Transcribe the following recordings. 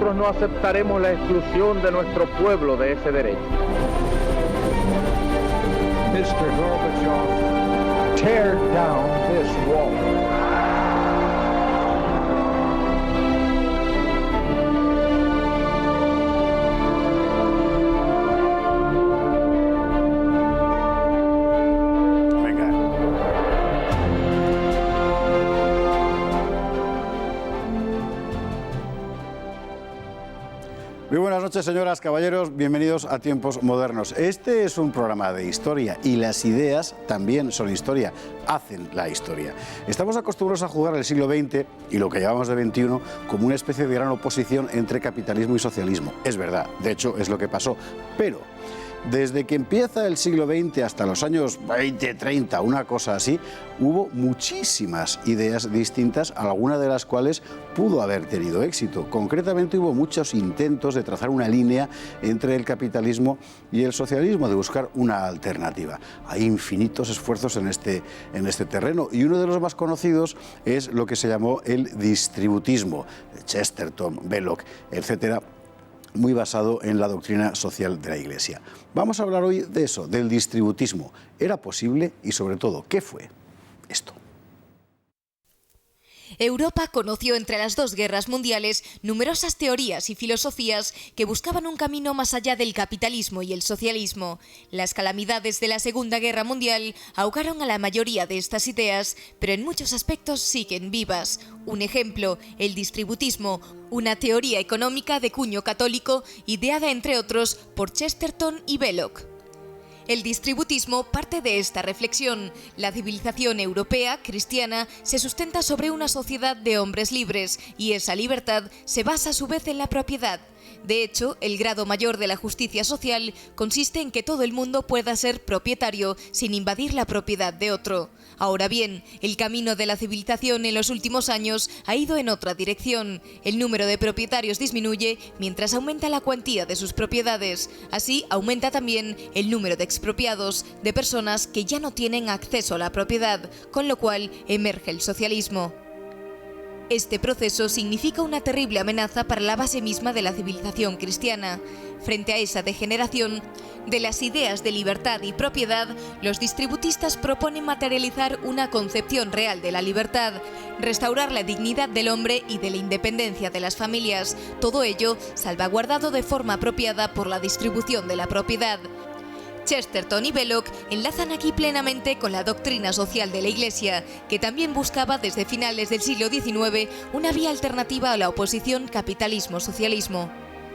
nosotros no aceptaremos la exclusión de nuestro pueblo de ese derecho. Mr. Gorbachev, tear down this wall. Muy buenas noches, señoras, caballeros, bienvenidos a Tiempos Modernos. Este es un programa de historia y las ideas también son historia, hacen la historia. Estamos acostumbrados a jugar el siglo XX y lo que llamamos de XXI como una especie de gran oposición entre capitalismo y socialismo. Es verdad, de hecho es lo que pasó, pero desde que empieza el siglo XX hasta los años 20, 30, una cosa así, hubo muchísimas ideas distintas, alguna de las cuales pudo haber tenido éxito. Concretamente hubo muchos intentos de trazar una línea entre el capitalismo y el socialismo, de buscar una alternativa. Hay infinitos esfuerzos en este terreno y uno de los más conocidos es lo que se llamó el distributismo, Chesterton, Belloc, etcétera, muy basado en la doctrina social de la Iglesia. Vamos a hablar hoy de eso, del distributismo. ¿Era posible? Y sobre todo, ¿qué fue esto? Europa conoció entre las dos guerras mundiales numerosas teorías y filosofías que buscaban un camino más allá del capitalismo y el socialismo. Las calamidades de la Segunda Guerra Mundial ahogaron a la mayoría de estas ideas, pero en muchos aspectos siguen vivas. Un ejemplo, el distributismo, una teoría económica de cuño católico ideada entre otros por Chesterton y Belloc. El distributismo parte de esta reflexión. La civilización europea, cristiana, se sustenta sobre una sociedad de hombres libres y esa libertad se basa a su vez en la propiedad. De hecho, el grado mayor de la justicia social consiste en que todo el mundo pueda ser propietario sin invadir la propiedad de otro. Ahora bien, el camino de la civilización en los últimos años ha ido en otra dirección. El número de propietarios disminuye mientras aumenta la cuantía de sus propiedades. Así, aumenta también el número de expropiados, de personas que ya no tienen acceso a la propiedad, con lo cual emerge el socialismo. Este proceso significa una terrible amenaza para la base misma de la civilización cristiana. Frente a esa degeneración de las ideas de libertad y propiedad, los distributistas proponen materializar una concepción real de la libertad, restaurar la dignidad del hombre y de la independencia de las familias, todo ello salvaguardado de forma apropiada por la distribución de la propiedad. Chesterton y Belloc enlazan aquí plenamente con la doctrina social de la Iglesia, que también buscaba desde finales del siglo XIX una vía alternativa a la oposición capitalismo-socialismo.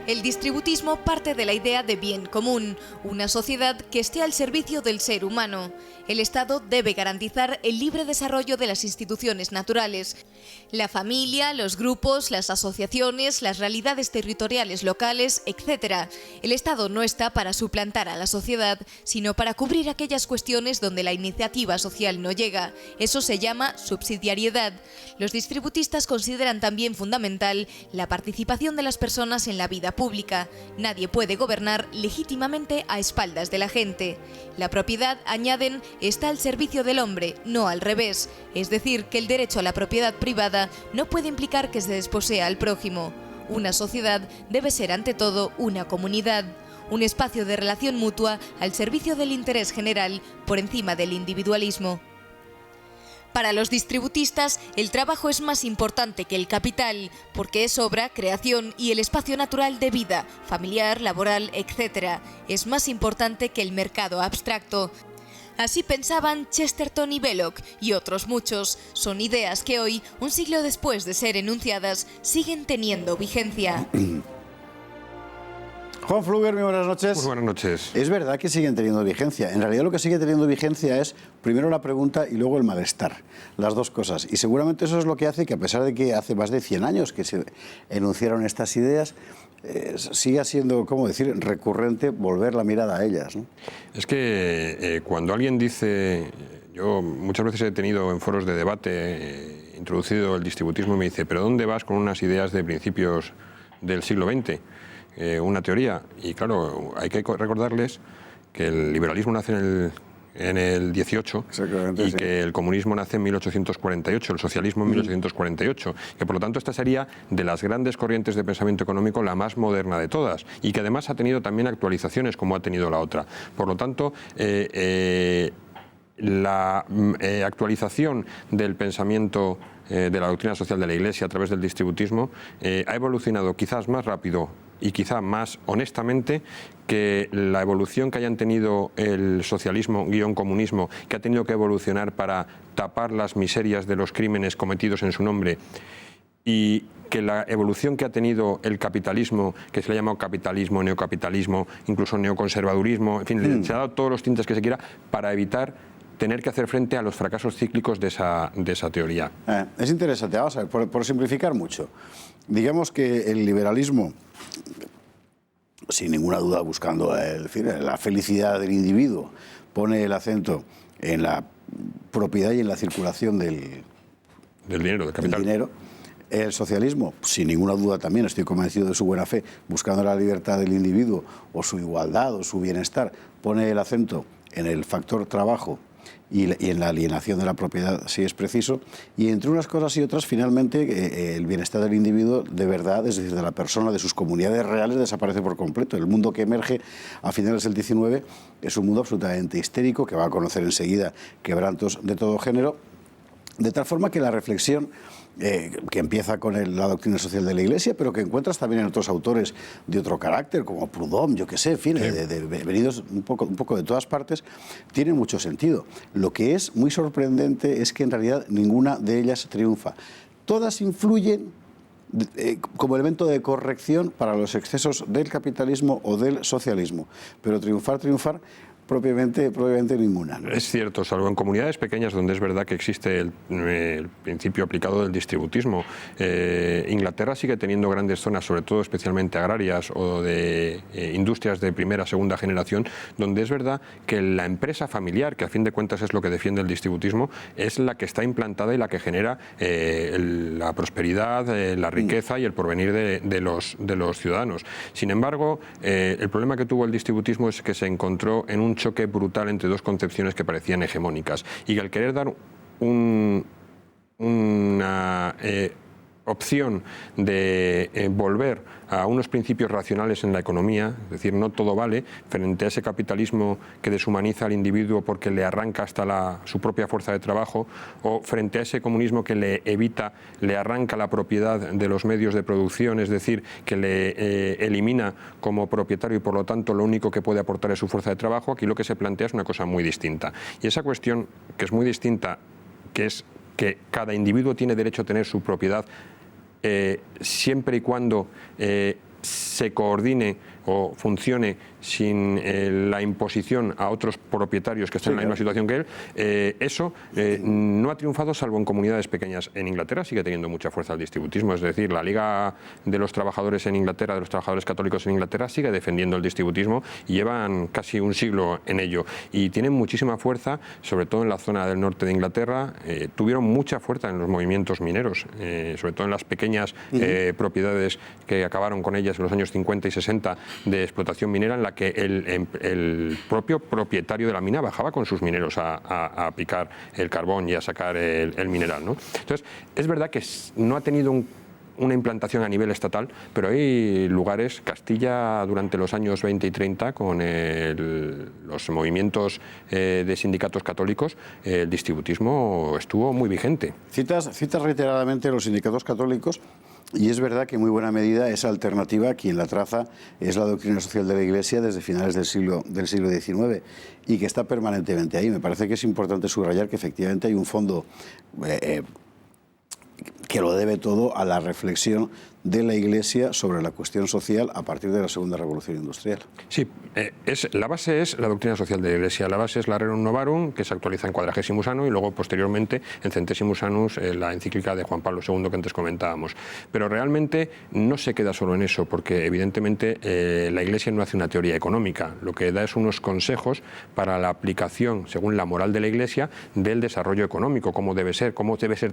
El distributismo parte de la idea de bien común, una sociedad que esté al servicio del ser humano. El Estado debe garantizar el libre desarrollo de las instituciones naturales, la familia, los grupos, las asociaciones, las realidades territoriales locales, etc. El Estado no está para suplantar a la sociedad, sino para cubrir aquellas cuestiones donde la iniciativa social no llega. Eso se llama subsidiariedad. Los distributistas consideran también fundamental la participación de las personas en la vida pública. Nadie puede gobernar legítimamente a espaldas de la gente. La propiedad, añaden, está al servicio del hombre, no al revés. Es decir, que el derecho a la propiedad privada no puede implicar que se desposea al prójimo. Una sociedad debe ser ante todo una comunidad, un espacio de relación mutua al servicio del interés general por encima del individualismo. Para los distributistas, el trabajo es más importante que el capital, porque es obra, creación y el espacio natural de vida, familiar, laboral, etc. Es más importante que el mercado abstracto. Así pensaban Chesterton y Belloc y otros muchos. Son ideas que hoy, un siglo después de ser enunciadas, siguen teniendo vigencia. Juan Fluger, muy buenas noches. Muy buenas noches. Es verdad que siguen teniendo vigencia. En realidad lo que sigue teniendo vigencia es primero la pregunta y luego el malestar. Las dos cosas. Y seguramente eso es lo que hace que, a pesar de que hace más de 100 años que se enunciaron estas ideas, siga siendo, ¿cómo decir?, recurrente volver la mirada a ellas, ¿no? Es que cuando alguien dice... Yo muchas veces he tenido en foros de debate introducido el distributismo y me dice, ¿pero dónde vas con unas ideas de principios del siglo XX? Una teoría. Y claro, hay que recordarles que el liberalismo nace en en el 18 y que el comunismo nace en 1848, el socialismo en 1848, que por lo tanto esta sería de las grandes corrientes de pensamiento económico la más moderna de todas y que además ha tenido también actualizaciones como ha tenido la otra. Por lo tanto, la actualización del pensamiento de la doctrina social de la Iglesia a través del distributismo ha evolucionado quizás más rápido y quizá más honestamente que la evolución que hayan tenido el socialismo / comunismo, que ha tenido que evolucionar para tapar las miserias de los crímenes cometidos en su nombre, y que la evolución que ha tenido el capitalismo, que se le ha llamado capitalismo, neocapitalismo, incluso neoconservadurismo, en fin, se ha dado todos los tintes que se quiera para evitar tener que hacer frente a los fracasos cíclicos de esa teoría. Es interesante, vamos a ver, por simplificar mucho. Digamos que el liberalismo, sin ninguna duda buscando la felicidad del individuo, pone el acento en la propiedad y en la circulación del dinero, del capital. Del dinero. El socialismo, sin ninguna duda también, estoy convencido de su buena fe, buscando la libertad del individuo o su igualdad o su bienestar, pone el acento en el factor trabajo y en la alienación de la propiedad, si es preciso, y entre unas cosas y otras, finalmente, el bienestar del individuo de verdad, es decir, de la persona, de sus comunidades reales, desaparece por completo. El mundo que emerge a finales del XIX es un mundo absolutamente histérico, que va a conocer enseguida quebrantos de todo género, de tal forma que la reflexión que empieza con la doctrina social de la Iglesia, pero que encuentras también en otros autores de otro carácter, como Proudhon, yo qué sé, en fin, venidos un poco de todas partes, tiene mucho sentido. Lo que es muy sorprendente es que en realidad ninguna de ellas triunfa. Todas influyen como elemento de corrección para los excesos del capitalismo o del socialismo, pero triunfar, propiamente ninguna, ¿no? Es cierto, salvo en comunidades pequeñas donde es verdad que existe el principio aplicado del distributismo. Inglaterra sigue teniendo grandes zonas, sobre todo especialmente agrarias o de industrias de primera, segunda generación, donde es verdad que la empresa familiar, que a fin de cuentas es lo que defiende el distributismo, es la que está implantada y la que genera la prosperidad, la riqueza y el porvenir de los ciudadanos. Sin embargo, el problema que tuvo el distributismo es que se encontró en un choque brutal entre dos concepciones que parecían hegemónicas y que al querer dar una opción de volver a unos principios racionales en la economía, es decir, no todo vale, frente a ese capitalismo que deshumaniza al individuo porque le arranca hasta su propia fuerza de trabajo, o frente a ese comunismo que le arranca la propiedad de los medios de producción, es decir, que le elimina como propietario y por lo tanto lo único que puede aportar es su fuerza de trabajo. Aquí lo que se plantea es una cosa muy distinta. Y esa cuestión, que es muy distinta, que es que cada individuo tiene derecho a tener su propiedad siempre y cuando se coordine o funcione sin la imposición a otros propietarios que están en la misma situación que él, eso no ha triunfado salvo en comunidades pequeñas. En Inglaterra sigue teniendo mucha fuerza el distributismo, es decir, la Liga de los Trabajadores en Inglaterra, de los Trabajadores Católicos en Inglaterra, sigue defendiendo el distributismo y llevan casi un siglo en ello. Y tienen muchísima fuerza, sobre todo en la zona del norte de Inglaterra, tuvieron mucha fuerza en los movimientos mineros, sobre todo en las pequeñas propiedades que acabaron con ellas en los años 50 y 60 de explotación minera, en la que el propio propietario de la mina bajaba con sus mineros a picar el carbón y a sacar el mineral, ¿no? Entonces, es verdad que no ha tenido una implantación a nivel estatal, pero hay lugares, Castilla durante los años 20 y 30, con los movimientos de sindicatos católicos, el distributismo estuvo muy vigente. Citas reiteradamente los sindicatos católicos. Y es verdad que en muy buena medida esa alternativa, quien la traza, es la doctrina social de la Iglesia desde finales del siglo XIX y que está permanentemente ahí. Me parece que es importante subrayar que efectivamente hay un fondo que lo debe todo a la reflexión de la Iglesia sobre la cuestión social a partir de la Segunda Revolución Industrial. Sí, la base es la doctrina social de la Iglesia, la base es la Rerum Novarum, que se actualiza en Quadragesimus Annus y luego posteriormente en Centesimus Annus, la encíclica de Juan Pablo II que antes comentábamos. Pero realmente no se queda solo en eso, porque evidentemente la Iglesia no hace una teoría económica, lo que da es unos consejos para la aplicación, según la moral de la Iglesia, del desarrollo económico, cómo debe ser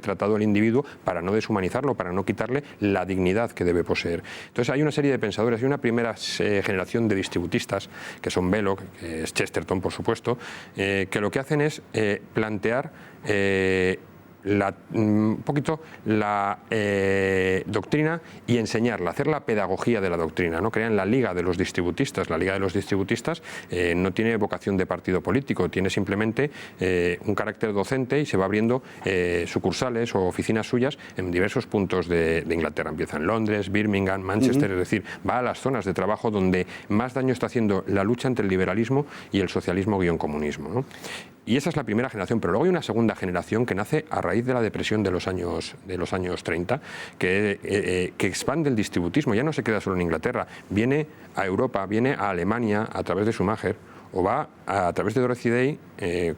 tratado el individuo para no deshumanizarlo, para no quitarle la dignidad dignidad que debe poseer. Entonces hay una serie de pensadores, hay una primera generación de distributistas, que son Belloc, que es Chesterton, por supuesto, que lo que hacen es plantear un poquito la doctrina y enseñarla, hacer la pedagogía de la doctrina, ¿no? Crean la Liga de los Distributistas. La Liga de los Distributistas no tiene vocación de partido político, tiene simplemente un carácter docente y se va abriendo sucursales o oficinas suyas en diversos puntos de Inglaterra. Empieza en Londres, Birmingham, Manchester, es decir, va a las zonas de trabajo donde más daño está haciendo la lucha entre el liberalismo y el socialismo-comunismo, ¿no? Y esa es la primera generación, pero luego hay una segunda generación que nace a raíz de la depresión de los años 30, que expande el distributismo, ya no se queda solo en Inglaterra, viene a Europa, viene a Alemania a través de Schumacher, o va a través de Dorothy Day,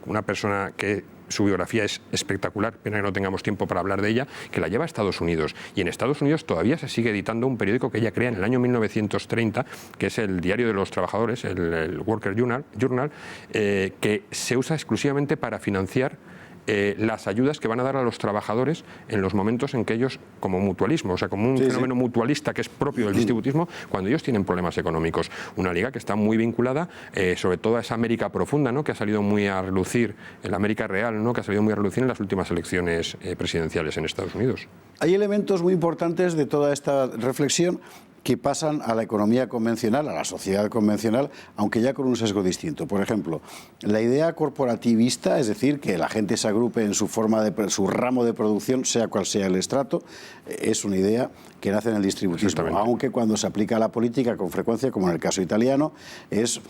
una persona que su biografía es espectacular, pena que no tengamos tiempo para hablar de ella, que la lleva a Estados Unidos. Y en Estados Unidos todavía se sigue editando un periódico que ella crea en el año 1930, que es el Diario de los Trabajadores, el Worker Journal, que se usa exclusivamente para financiar las ayudas que van a dar a los trabajadores en los momentos en que ellos, como mutualismo, o sea, como un fenómeno mutualista que es propio del distributismo, cuando ellos tienen problemas económicos. Una liga que está muy vinculada, sobre todo a esa América profunda, ¿no? Que ha salido muy a relucir, la América real, ¿no? Que ha salido muy a relucir en las últimas elecciones presidenciales en Estados Unidos. Hay elementos muy importantes de toda esta reflexión que pasan a la economía convencional, a la sociedad convencional, aunque ya con un sesgo distinto. Por ejemplo, la idea corporativista, es decir, que la gente se agrupe en su ramo de producción, sea cual sea el estrato, es una idea que nace en el distributismo, aunque cuando se aplica a la política con frecuencia, como en el caso italiano, es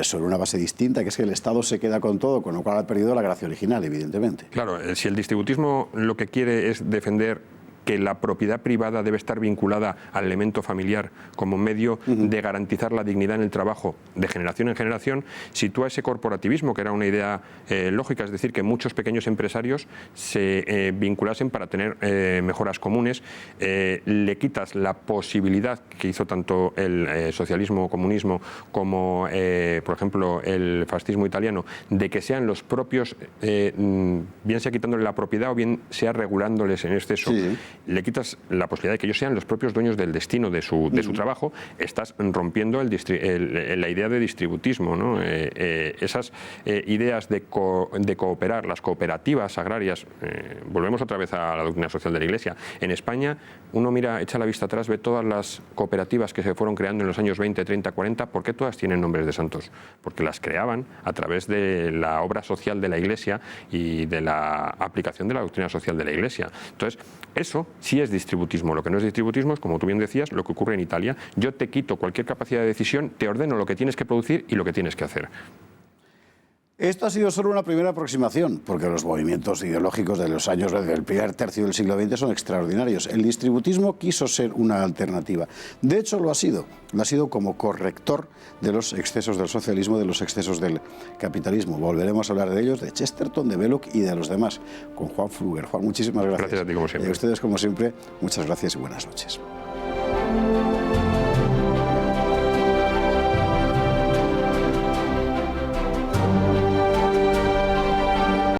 sobre una base distinta, que es que el Estado se queda con todo, con lo cual ha perdido la gracia original, evidentemente. Claro, si el distributismo lo que quiere es defender que la propiedad privada debe estar vinculada al elemento familiar como medio de garantizar la dignidad en el trabajo de generación en generación, sitúa ese corporativismo, que era una idea lógica, es decir, que muchos pequeños empresarios se vinculasen para tener mejoras comunes, le quitas la posibilidad que hizo tanto el socialismo o comunismo como, por ejemplo, el fascismo italiano, de que sean los propios, bien sea quitándole la propiedad o bien sea regulándoles en exceso. Le quitas la posibilidad de que ellos sean los propios dueños del destino de su trabajo, estás rompiendo la idea de distributismo, ¿no? Esas ideas de cooperar, las cooperativas agrarias, volvemos otra vez a la doctrina social de la Iglesia. En España, uno mira, echa la vista atrás, ve todas las cooperativas que se fueron creando en los años 20, 30, 40, ¿por qué todas tienen nombres de santos? Porque las creaban a través de la obra social de la Iglesia y de la aplicación de la doctrina social de la Iglesia. Entonces, eso sí es distributismo. Lo que no es distributismo es, como tú bien decías, lo que ocurre en Italia. Yo te quito cualquier capacidad de decisión, te ordeno lo que tienes que producir y lo que tienes que hacer. Esto ha sido solo una primera aproximación, porque los movimientos ideológicos de los años del primer tercio del siglo XX son extraordinarios. El distributismo quiso ser una alternativa. De hecho, lo ha sido como corrector de los excesos del socialismo, de los excesos del capitalismo. Volveremos a hablar de ellos, de Chesterton, de Belloc y de los demás, con Juan Fruger. Juan, muchísimas gracias. Gracias a ti, como siempre. Y a ustedes, como siempre, muchas gracias y buenas noches.